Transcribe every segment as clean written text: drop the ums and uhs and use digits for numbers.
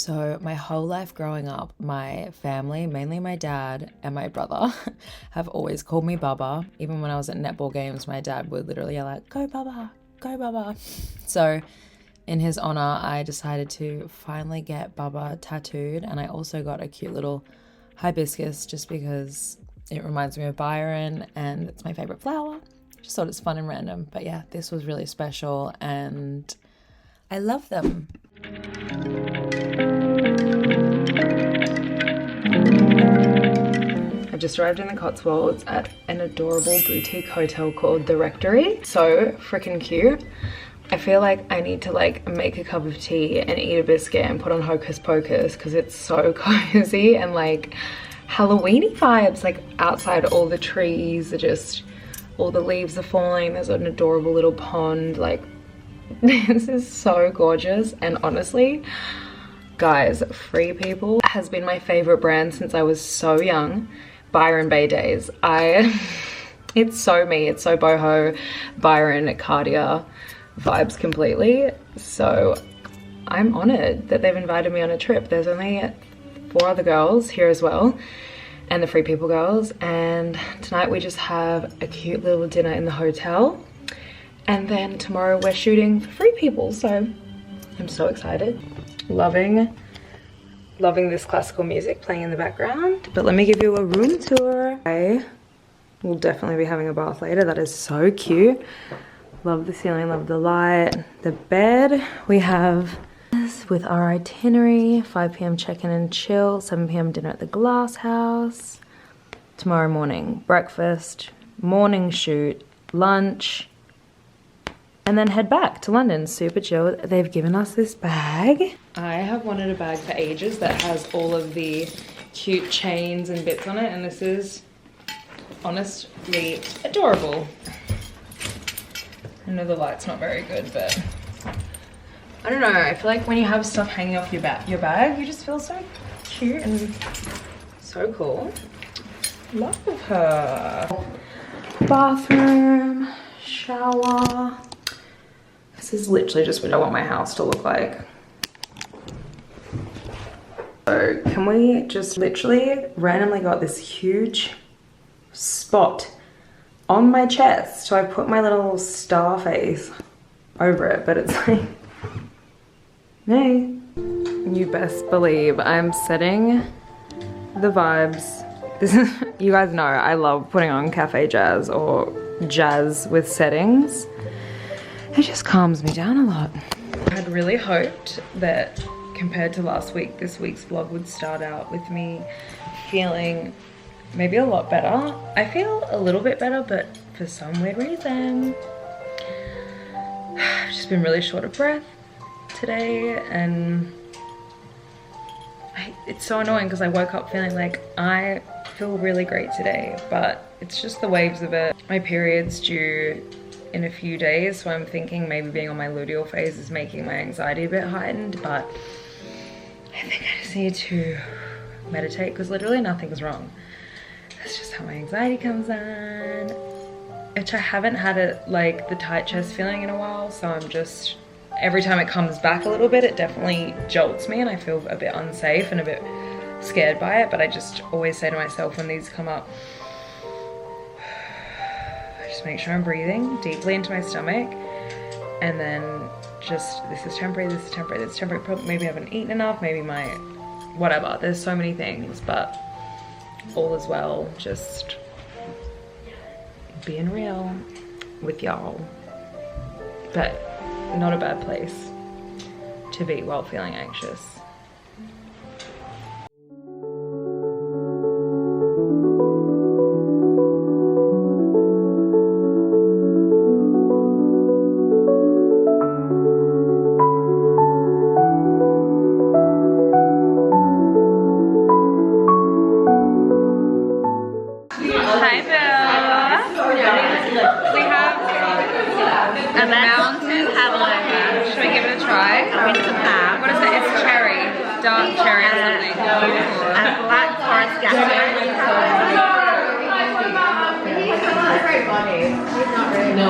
So my whole life growing up, my family, mainly my dad and my brother, have always called me Bubba. Even when I was at netball games, my dad would literally yell like, "Go Bubba, go Bubba." So in his honor, I decided to finally get Bubba tattooed, and I also got a cute little hibiscus just because it reminds me of Byron and it's my favorite flower. Just thought it's fun and random. But yeah, this was really special and I love them. I've just arrived in the Cotswolds at an adorable boutique hotel called The Rectory. So freaking cute. I feel like I need to like make a cup of tea and eat a biscuit and put on Hocus Pocus because it's so cozy and like Halloween-y vibes. Like outside, all the trees are just, all the leaves are falling. There's an adorable little pond. Like this is so gorgeous. And honestly, guys, Free People has been my favorite brand since I was so young. Byron Bay days. It's so me. It's so boho, Byron, Cardia vibes completely. So I'm honored that they've invited me on a trip. There's only 4 other girls here as well, and the Free People girls, and tonight we just have a cute little dinner in the hotel, and then tomorrow we're shooting for Free People. So I'm so excited. Loving this classical music playing in the background. But let me give you a room tour. I will definitely be having a bath later. That is so cute. Love the ceiling, love the light. The bed we have with our itinerary: 5 p.m. check-in and chill, 7 p.m. dinner at the Glass House. Tomorrow morning, breakfast, morning shoot, lunch, and then head back to London. Super chill. They've given us this bag. I have wanted a bag for ages that has all of the cute chains and bits on it, and this is honestly adorable. I know the light's not very good, but I don't know. I feel like when you have stuff hanging off your bag, you just feel so cute and so cool. Love her. Bathroom, shower. This is literally just what I want my house to look like. So can we just literally randomly got this huge spot on my chest. So I put my little star face over it, but it's like, hey. You best believe I'm setting the vibes. This is, you guys know I love putting on cafe jazz or jazz with settings. It just calms me down a lot. I had really hoped that compared to last week, this week's vlog would start out with me feeling maybe a lot better. I feel a little bit better, but for some weird reason, I've just been really short of breath today, and it's so annoying because I woke up feeling like I feel really great today, but it's just the waves of it. My period's due in a few days, so I'm thinking maybe being on my luteal phase is making my anxiety a bit heightened, but I think I just need to meditate because literally nothing's wrong. That's just how my anxiety comes on, which I haven't had it like the tight chest feeling in a while, so I'm just, every time it comes back a little bit, it definitely jolts me and I feel a bit unsafe and a bit scared by it. But I just always say to myself when these come up, just make sure I'm breathing deeply into my stomach, and then just, this is temporary, this is temporary, this is temporary. Probably maybe I haven't eaten enough, maybe my whatever, there's so many things, but all is well. Just being real with y'all, but not a bad place to be while feeling anxious. Dark cherry or something. And black forest gas. Very funny. He's not really. No,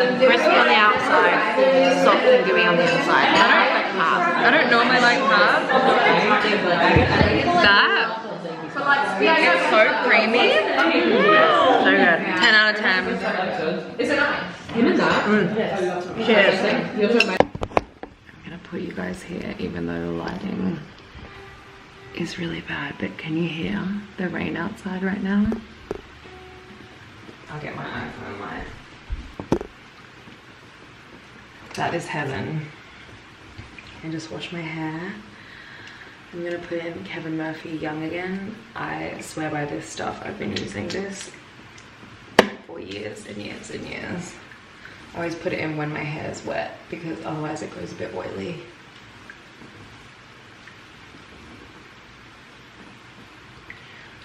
Crispy on the outside, soft and gooey on the inside. I don't like half. I don't normally like half. That. It's so creamy. So good. 10 out of 10. Cheers. I'm gonna put you guys here even though the lighting is really bad, but can you hear the rain outside right now? I'll get my iPhone light. That is heaven. And just wash my hair. I'm gonna put in Kevin Murphy Young Again. I swear by this stuff. I've been using this for years and years and years. I always put it in when my hair is wet because otherwise it goes a bit oily.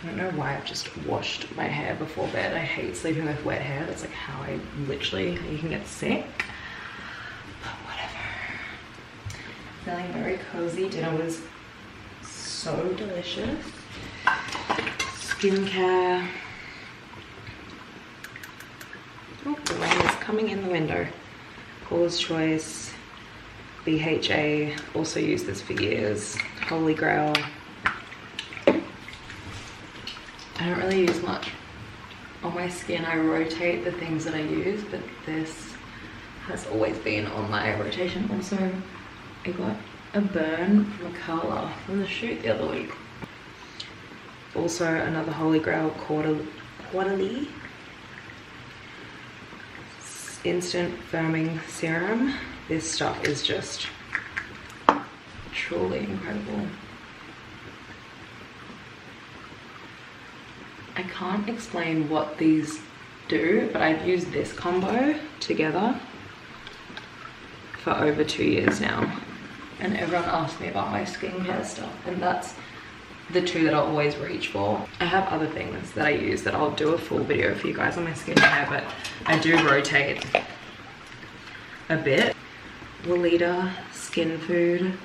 I don't know why I've just washed my hair before bed. I hate sleeping with wet hair. That's like how I literally, you can get sick. But whatever. Feeling very cozy. Dinner was so delicious. Skincare. Oh, the rain is coming in the window. Paula's Choice. BHA. Also used this for years. Holy Grail. I don't really use much on my skin. I rotate the things that I use, but this has always been on my rotation. Also, I got a burn from a curler from the shoot the other week. Also, another Holy Grail quarterly instant firming serum. This stuff is just truly incredible. I can't explain what these do, but I've used this combo together for over 2 years now. And everyone asks me about my skincare stuff, and that's the two that I'll always reach for. I have other things that I use that I'll do a full video for you guys on my skincare, but I do rotate a bit. Weleda Skin Food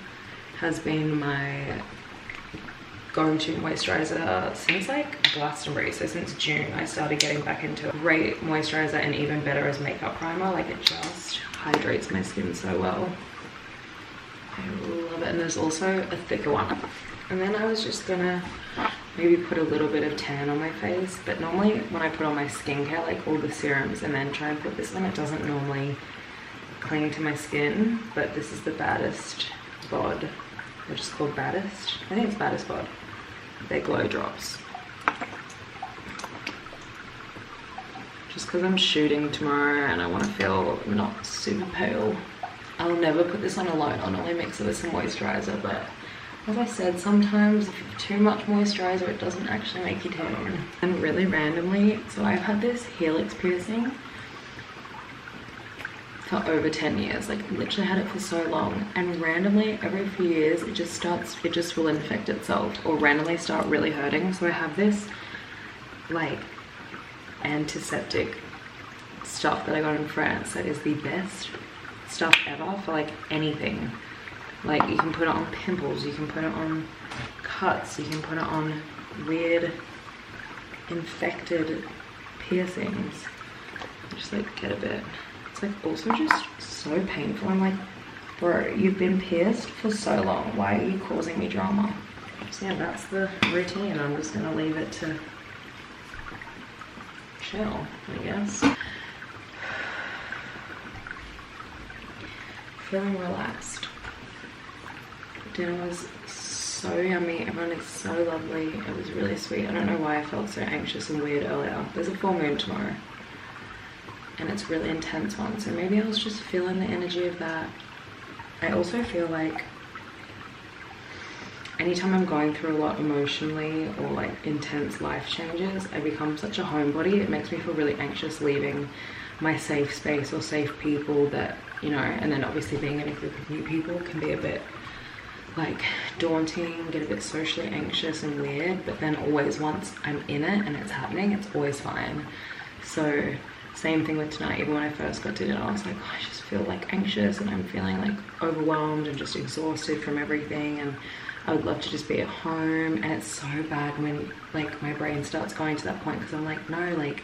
has been my go-to moisturizer since like Glastonbury. So since June I started getting back into it. Great moisturizer and even better as makeup primer. Like it just hydrates my skin so well. I love it. And there's also a thicker one. And then I was just gonna maybe put a little bit of tan on my face, but normally when I put on my skincare, like all the serums, and then try and put this on, it doesn't normally cling to my skin. But this is the Baddest bod. They're just called Baddest. I think it's Baddest bod. They're glow drops. Just because I'm shooting tomorrow and I want to feel not super pale. I'll never put this on alone. I'll normally mix it with some moisturizer, but as I said, sometimes if you have too much moisturizer, it doesn't actually make you tan. And really randomly, so I've had this helix piercing for over 10 years, like literally had it for so long, and randomly every few years it just will infect itself or randomly start really hurting. So I have this like antiseptic stuff that I got in France that is the best stuff ever for like anything. Like you can put it on pimples, you can put it on cuts, you can put it on weird infected piercings. Just like get a bit. It's like also just so painful. I'm like, bro, you've been pierced for so long. Why are you causing me drama? So yeah, that's the routine. I'm just gonna leave it to chill, I guess. Feeling relaxed. Dinner was so yummy. Everyone is so lovely. It was really sweet. I don't know why I felt so anxious and weird earlier. There's a full moon tomorrow. And it's a really intense one, so maybe I was just feeling the energy of that. I also feel like anytime I'm going through a lot emotionally or like intense life changes, I become such a homebody. It makes me feel really anxious leaving my safe space or safe people that, you know, and then obviously being in a group of new people can be a bit like daunting, get a bit socially anxious and weird, but then always once I'm in it and it's happening, it's always fine. So same thing with tonight. Even when I first got to dinner, I was like, oh, I just feel like anxious and I'm feeling like overwhelmed and just exhausted from everything, and I would love to just be at home. And it's so bad when like my brain starts going to that point, because I'm like, no, like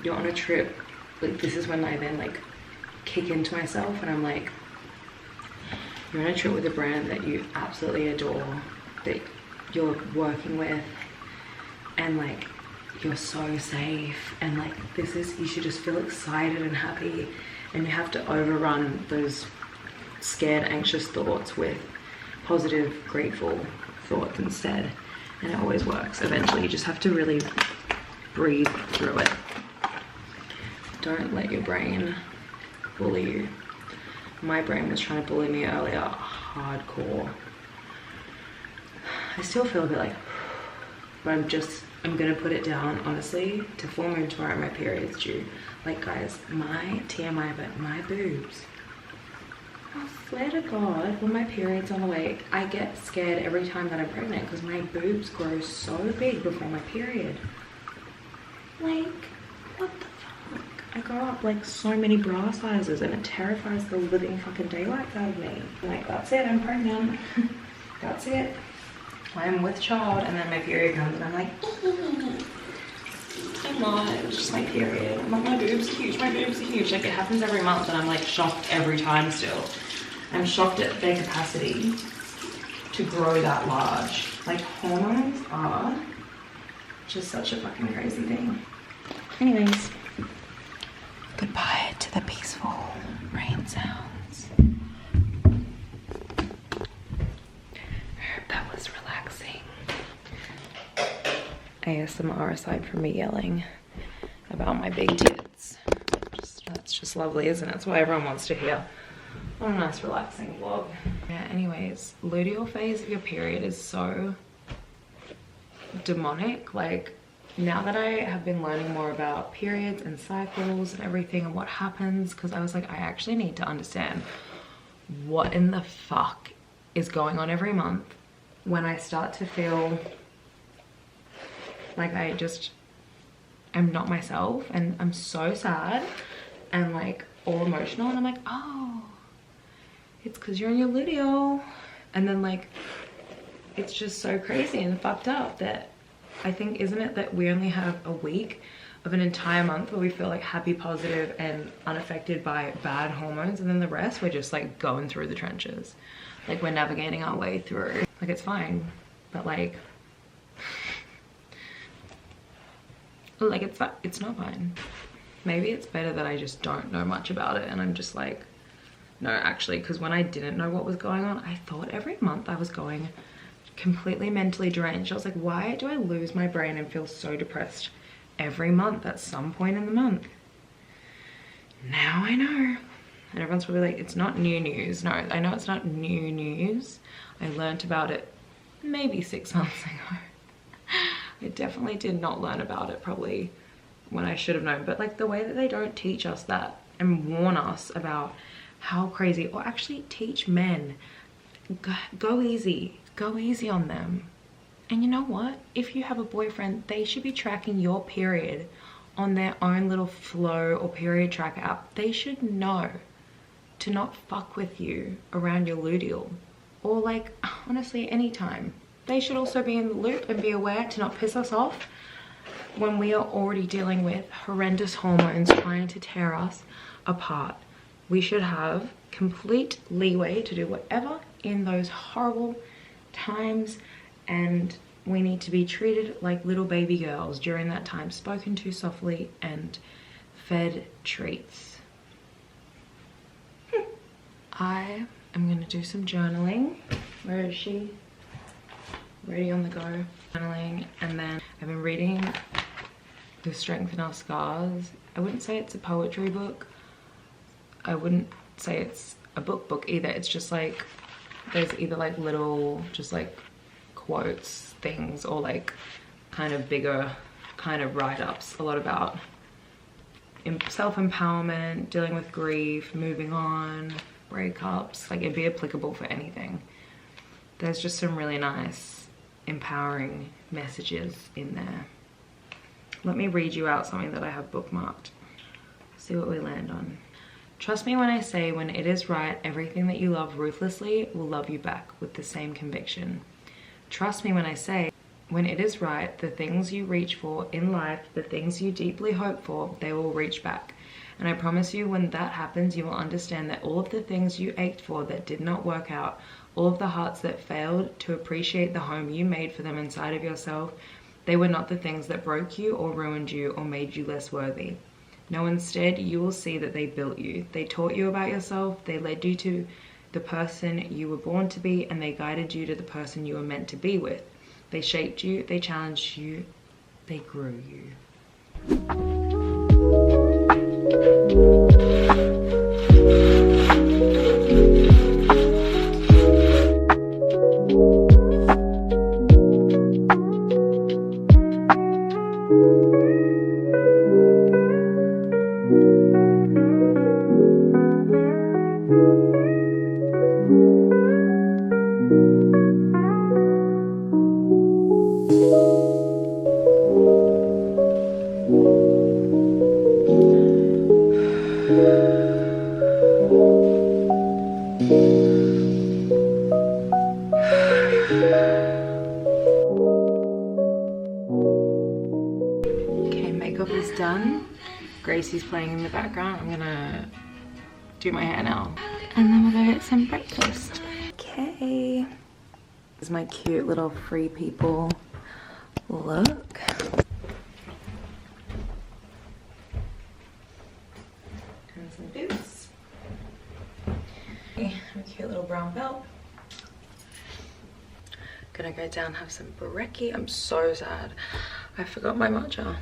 you're on a trip. Like this is when I then like kick into myself and I'm like, you're on a trip with a brand that you absolutely adore, that you're working with, and like you're so safe, and like this is, you should just feel excited and happy, and you have to overrun those scared, anxious thoughts with positive, grateful thoughts instead. And it always works. Eventually you just have to really breathe through it. Don't let your brain bully you. My brain was trying to bully me earlier, hardcore. I still feel a bit like, but I'm gonna put it down, honestly, to full moon tomorrow. My period's due. Like guys, my TMI, but my boobs, I swear to God, when my period's on the way, I get scared every time that I'm pregnant because my boobs grow so big before my period. Like, what the fuck? I grow up like so many bra sizes and it terrifies the living fucking daylights out of me. I'm like, that's it, I'm pregnant. That's it. I'm with child, and then my period comes and I'm like, I'm not, it's just my period. I'm like, my boobs are huge, my boobs are huge. Like, it happens every month and I'm like shocked every time still. I'm shocked at their capacity to grow that large. Like, hormones are just such a fucking crazy thing. Anyways, goodbye to the peaceful rain sounds. I hope that was relaxing. ASMR aside from me yelling about my big tits. That's just lovely, isn't it? That's what everyone wants to hear. What a nice relaxing vlog. Yeah, anyways, luteal phase of your period is so demonic. Like, now that I have been learning more about periods and cycles and everything and what happens, because I was like, I actually need to understand what in the fuck is going on every month when I start to feel like I'm not myself and I'm so sad and like all emotional, and I'm like, oh, it's because you're in your luteal. And then like, it's just so crazy and fucked up that I think, isn't it that we only have a week of an entire month where we feel like happy, positive and unaffected by bad hormones, and then the rest we're just like going through the trenches, like we're navigating our way through. Like, it's fine, but like it's not fine. Maybe it's better that I just don't know much about it and I'm just like, no, actually, because when I didn't know what was going on, I thought every month I was going completely mentally deranged. I was like, why do I lose my brain and feel so depressed every month at some point in the month? Now I know. And everyone's probably like, it's not new news. No, I know it's not new news. I learned about it maybe 6 months ago. I definitely did not learn about it probably when I should have known, but like the way that they don't teach us that and warn us about how crazy, or actually teach men, go easy on them. And you know what, if you have a boyfriend, they should be tracking your period on their own little flow or period tracker app. They should know to not fuck with you around your luteal, or like honestly anytime. They should also be in the loop and be aware to not piss us off when we are already dealing with horrendous hormones trying to tear us apart. We should have complete leeway to do whatever in those horrible times, and we need to be treated like little baby girls during that time, spoken to softly and fed treats. I am gonna do some journaling. Where is she? Ready on the go. Journaling, and then I've been reading The Strength in Our Scars. I wouldn't say it's a poetry book. I wouldn't say it's a book either. It's just like, there's either like little just like quotes things, or like kind of bigger kind of write-ups, a lot about self-empowerment, dealing with grief, moving on, breakups. Like, it'd be applicable for anything. There's just some really nice empowering messages in there. Let me read you out something that I have bookmarked. See what we land on. Trust me when I say, when it is right, everything that you love ruthlessly will love you back with the same conviction. Trust me when I say, when it is right, the things you reach for in life, the things you deeply hope for, they will reach back. And I promise you, when that happens, you will understand that all of the things you ached for that did not work out, all of the hearts that failed to appreciate the home you made for them inside of yourself, they were not the things that broke you or ruined you or made you less worthy. No, instead, you will see that they built you. They taught you about yourself, they led you to the person you were born to be, and they guided you to the person you were meant to be with. They shaped you, they challenged you, they grew you. Is done. Gracie's playing in the background. I'm gonna do my hair now and then we're gonna get some breakfast. Okay, this is my cute little free people look. And some boots. Okay, a cute little brown belt. Gonna go down, have some brekkie. I'm so sad I forgot my matcha.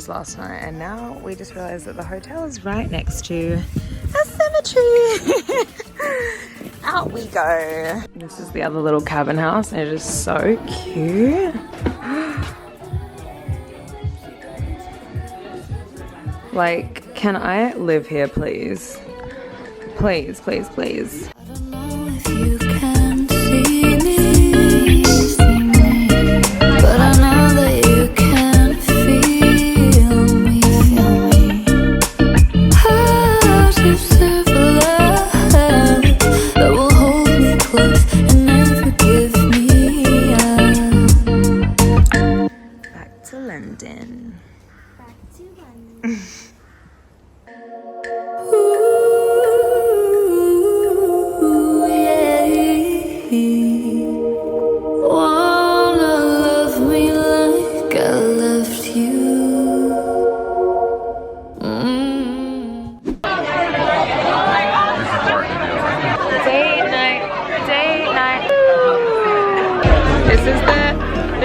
Last night, and now we just realized that the hotel is right next to a cemetery. Out we go. This is the other little cabin house and it is so cute. Like, can I live here, please? Please, please, please. I don't know if you can see me, but I know that you can feel me. Heart of silver that will hold me close and never give me up. Back to London. Back to London.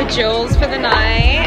Jewels for the night.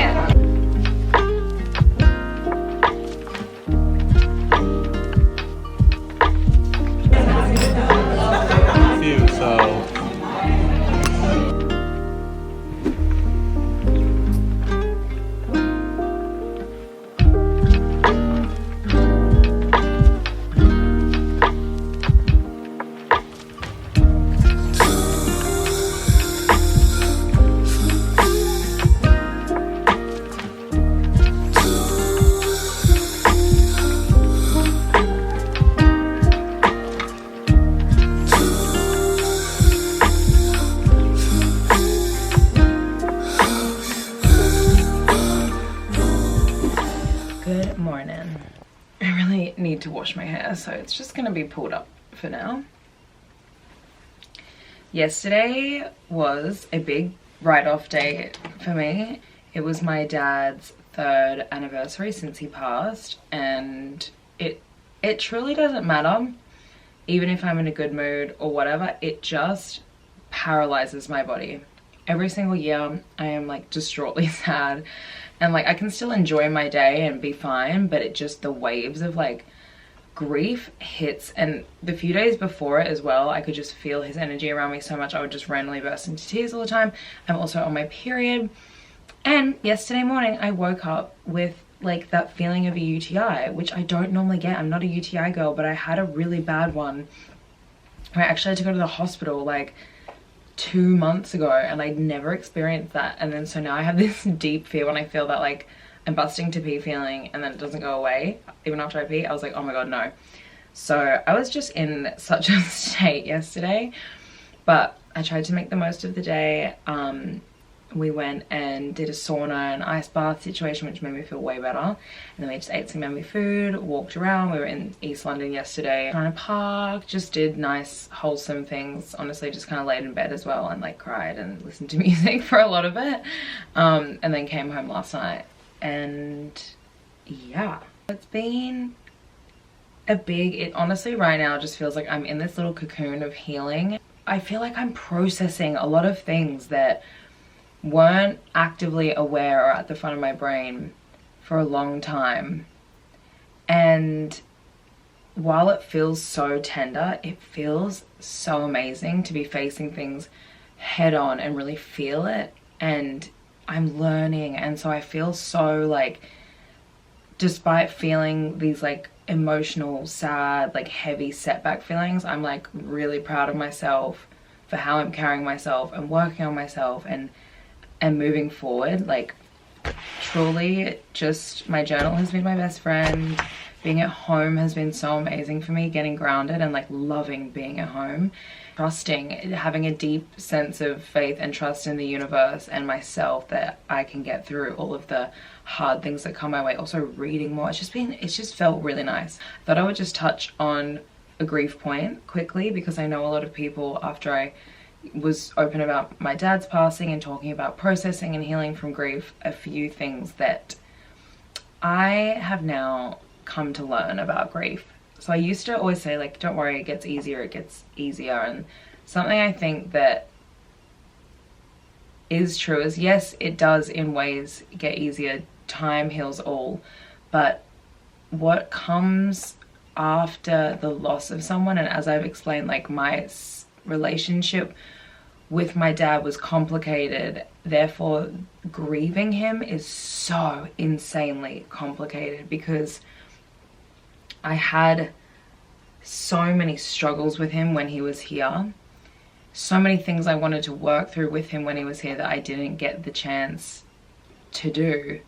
Good morning. I really need to wash my hair, so it's just gonna be pulled up for now. Yesterday was a big write-off day for me. It was my dad's 3rd anniversary since he passed, and it truly doesn't matter, even if I'm in a good mood or whatever, it just paralyzes my body. Every single year I am like distraughtly sad, and like I can still enjoy my day and be fine, but it just, the waves of like grief hits, and the few days before it as well, I could just feel his energy around me so much. I would just randomly burst into tears all the time. I'm also on my period, and yesterday morning I woke up with like that feeling of a UTI, which I don't normally get. I'm not a UTI girl, but I had a really bad one. I actually had to go to the hospital like 2 months ago, and I'd never experienced that. And then so now I have this deep fear when I feel that like I'm busting to pee feeling, and then it doesn't go away even after I pee. I was like, oh my god, no. So I was just in such a state yesterday, but I tried to make the most of the day. We went and did a sauna and ice bath situation, which made me feel way better. And then we just ate some yummy food, walked around. We were in East London yesterday, trying to park, just did nice, wholesome things. Honestly, just kind of laid in bed as well and like cried and listened to music for a lot of it. And then came home last night, and yeah, it's been it honestly right now just feels like I'm in this little cocoon of healing. I feel like I'm processing a lot of things that weren't actively aware or at the front of my brain for a long time. And while it feels so tender, it feels so amazing to be facing things head on and really feel it. And I'm learning, and so I feel so like, despite feeling these like emotional, sad, like heavy setback feelings, I'm like really proud of myself for how I'm carrying myself and working on myself and moving forward. Like truly, just my journal has been my best friend. Being at home has been so amazing for me, getting grounded and like loving being at home. Trusting, having a deep sense of faith and trust in the universe and myself that I can get through all of the hard things that come my way. Also reading more. It's just felt really nice. I thought I would just touch on a grief point quickly, because I know a lot of people, after I was open about my dad's passing and talking about processing and healing from grief, a few things that I have now come to learn about grief. So I used to always say like, don't worry, it gets easier, it gets easier. And something I think that is true is, yes, it does in ways get easier. Time heals all. But what comes after the loss of someone, and as I've explained, like my relationship with my dad was complicated, therefore grieving him is so insanely complicated, because I had so many struggles with him when he was here, so many things I wanted to work through with him when he was here that I didn't get the chance to do.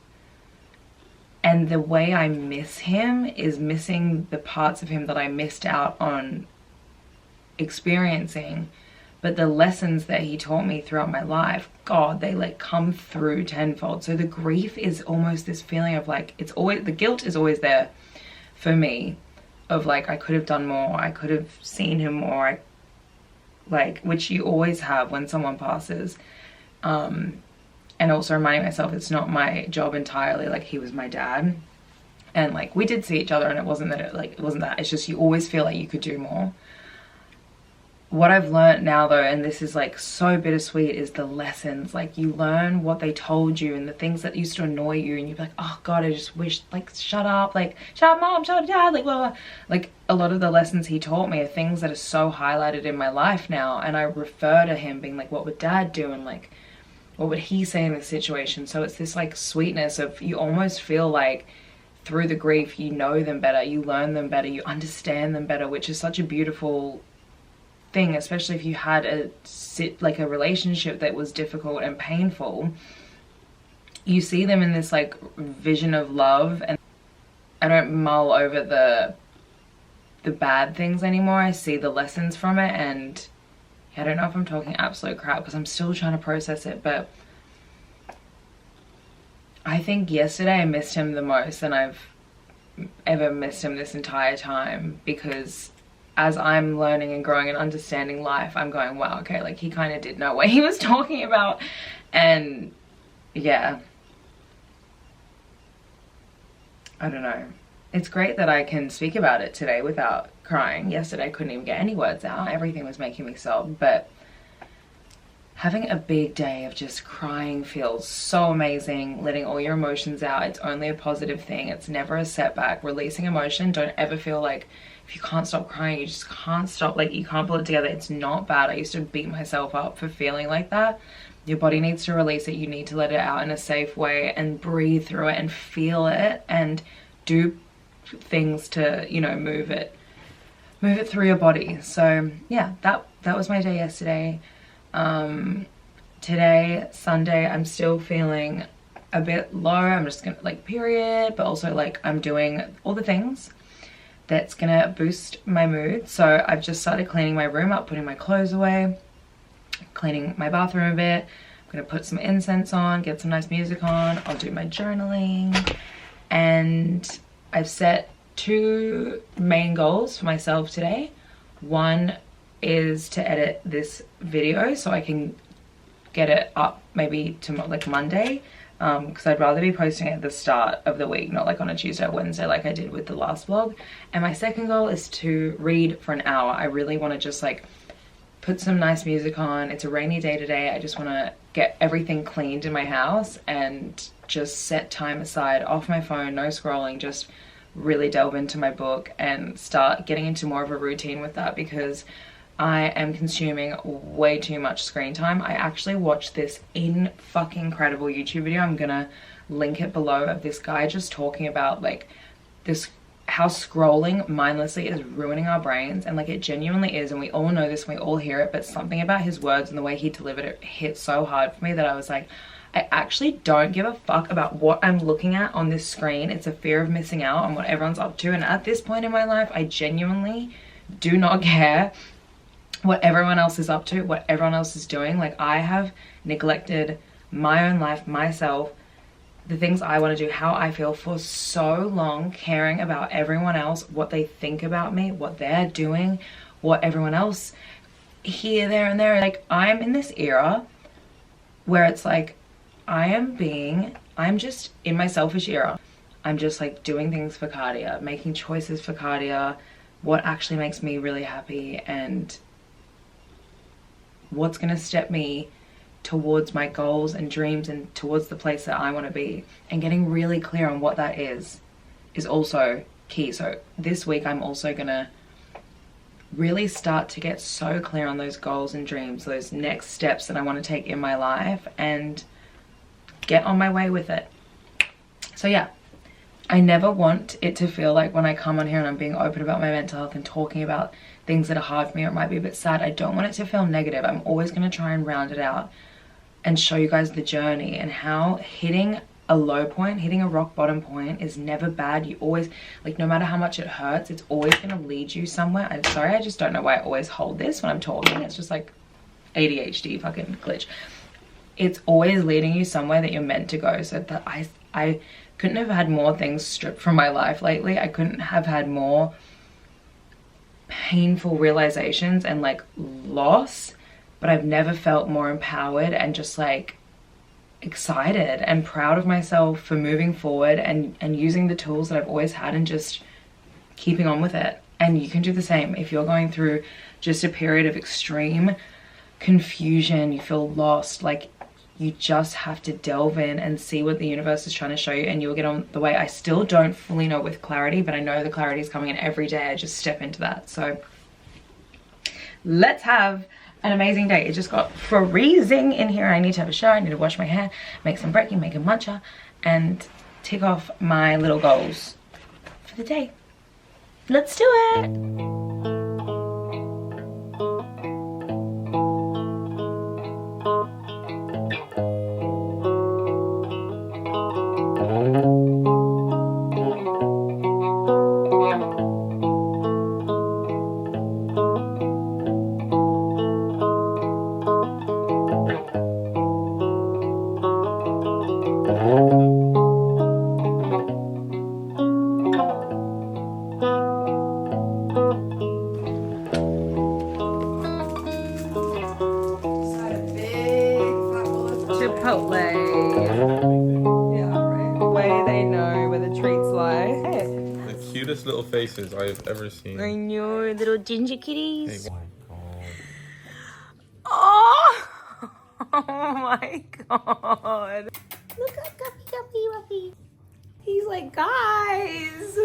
And the way I miss him is missing the parts of him that I missed out on experiencing. But the lessons that he taught me throughout my life, God, they like come through tenfold. So the grief is almost this feeling of like, it's always, the guilt is always there for me, of like, I could have done more, I could have seen him more, like, which you always have when someone passes. And also reminding myself it's not my job entirely, like he was my dad. And like, we did see each other, and it wasn't that, it's just, you always feel like you could do more. What I've learned now though, and this is like so bittersweet, is the lessons. Like you learn what they told you, and the things that used to annoy you, and you're like, oh God, I just wish, like, shut up, like, shut up mom, shut up dad, like blah, blah. Like a lot of the lessons he taught me are things that are so highlighted in my life now, and I refer to him being like, what would dad do, and like, what would he say in this situation? So it's this like sweetness of, you almost feel like through the grief you know them better, you learn them better, you understand them better, which is such a beautiful thing, especially if you had a relationship that was difficult and painful. You see them in this like vision of love, and I don't mull over the bad things anymore. I see the lessons from it, and I don't know if I'm talking absolute crap because I'm still trying to process it, but I think yesterday I missed him the most than I've ever missed him this entire time, because as I'm learning and growing and understanding life, I'm going, wow, okay, like he kind of did know what he was talking about. And yeah, I don't know. It's great that I can speak about it today without crying. Yesterday I couldn't even get any words out. Everything was making me sob. But having a big day of just crying feels so amazing. Letting all your emotions out, it's only a positive thing. It's never a setback. Releasing emotion, don't ever feel like if you can't stop crying, you just can't stop, like you can't pull it together. It's not bad. I used to beat myself up for feeling like that. Your body needs to release it. You need to let it out in a safe way and breathe through it and feel it and do things to, you know, move it through your body. So yeah, that was my day yesterday. Today, Sunday, I'm still feeling a bit low. I'm just gonna, like, period, but also like I'm doing all the things that's gonna boost my mood. So I've just started cleaning my room up, putting my clothes away, cleaning my bathroom a bit. I'm gonna put some incense on, get some nice music on. I'll do my journaling, and I've set 2 main goals for myself today. One is to edit this video so I can get it up maybe to like Monday, because I'd rather be posting it at the start of the week, not like on a Tuesday or Wednesday like I did with the last vlog. And my second goal is to read for an hour. I really want to just like put some nice music on. It's a rainy day today. I just want to get everything cleaned in my house and just set time aside, off my phone, no scrolling, just really delve into my book and start getting into more of a routine with that, because I am consuming way too much screen time. I actually watched this fucking incredible YouTube video. I'm gonna link it below, of this guy just talking about like this, how scrolling mindlessly is ruining our brains, and like it genuinely is, and we all know this and we all hear it, but something about his words and the way he delivered it hit so hard for me that I was like, I actually don't give a fuck about what I'm looking at on this screen. It's a fear of missing out on what everyone's up to, and at this point in my life I genuinely do not care what everyone else is up to, what everyone else is doing. Like, I have neglected my own life, myself, the things I want to do, how I feel for so long, caring about everyone else, what they think about me, what they're doing, what everyone else here, there, and there. Like, I'm in this era where it's like, I'm just in my selfish era. I'm just like doing things for Cardia, making choices for Cardia, what actually makes me really happy, and what's gonna step me towards my goals and dreams and towards the place that I want to be. And getting really clear on what that is also key. So this week I'm also gonna really start to get so clear on those goals and dreams, those next steps that I want to take in my life, and get on my way with it. So yeah, I never want it to feel like when I come on here and I'm being open about my mental health and talking about things that are hard for me or it might be a bit sad, I don't want it to feel negative. I'm always going to try and round it out and show you guys the journey, and how hitting a low point, hitting a rock bottom point is never bad. You always, like, no matter how much it hurts, it's always going to lead you somewhere. I'm sorry, I just don't know why I always hold this when I'm talking. It's just like ADHD fucking glitch. It's always leading you somewhere that you're meant to go. So that I couldn't have had more things stripped from my life lately. I couldn't have had more painful realizations and like loss, but I've never felt more empowered and just like excited and proud of myself for moving forward and using the tools that I've always had and just keeping on with it. And you can do the same if you're going through just a period of extreme confusion, you feel lost. Like, you just have to delve in and see what the universe is trying to show you, and you'll get on the way. I still don't fully know with clarity, but I know the clarity is coming in every day. I just step into that. So let's have an amazing day. It just got freezing in here. I need to have a shower. I need to wash my hair, make some brekkie, make a matcha, and tick off my little goals for the day. Let's do it. Little faces I have ever seen. I know, little ginger kitties. Oh my god. Oh! Oh my god. Look at Guppy. He's like, guys,